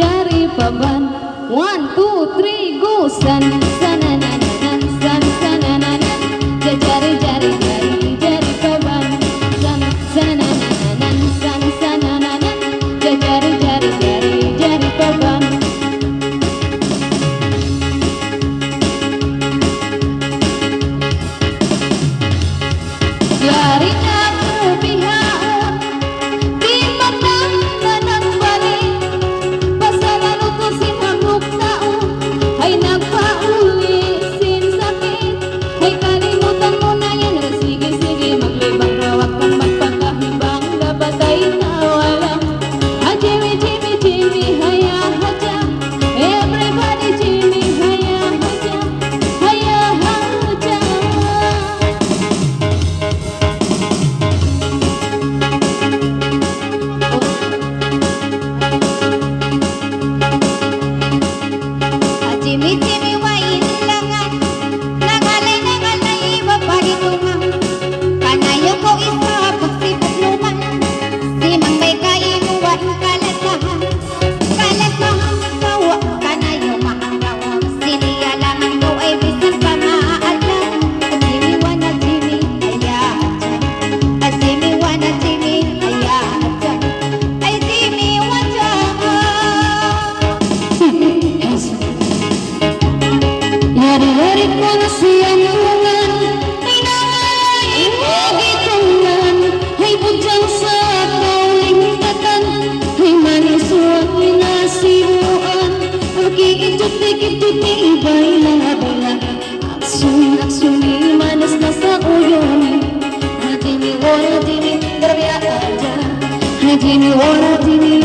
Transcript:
jari paban. 1, 2, 3 go. San sanananan san sanananan. Jari jari jari jari paban. San sanananan san sanananan. Jari jari jari jari paban. Jari aku pihaon di matang tanang balik. Pasalan utusin hamuk taon, ay nagpaulisin sakit. Ay kalimutan mo na yan, sige-sige maglibang rawak kang magpakahibang. Dapat ay nawala. Jimmy, Jimmy, Jimmy, haya haja. Everybody Jimmy, haya haja. Haya haja. Jimmy, Jimmy, wain langan. Nangalay, mapalitungan. Kanayo ko isa, pagsipag luman. Simang may kainuwan, kalasahan. Kalasahan, kawa, kanayo mahangaw. Siniya langan ko ay bisan pa maaalam. Jimmy, wana, Jimmy, ayahan. Jimmy, wana, Jimmy, ayahan. Ay, Jimmy, wana. Yari-yari kong siyanungan, ay nangayin mo gitungan. Ay budyang sa kaulingkatan, ay manisuan inasimuan. Pag-iitut-ikit ni iba'y nangabala. Aksyon-aksyon manas na sa uyon. Jimmy, wala, Jimmy, grabe aja. Jimmy, wala, Jimmy,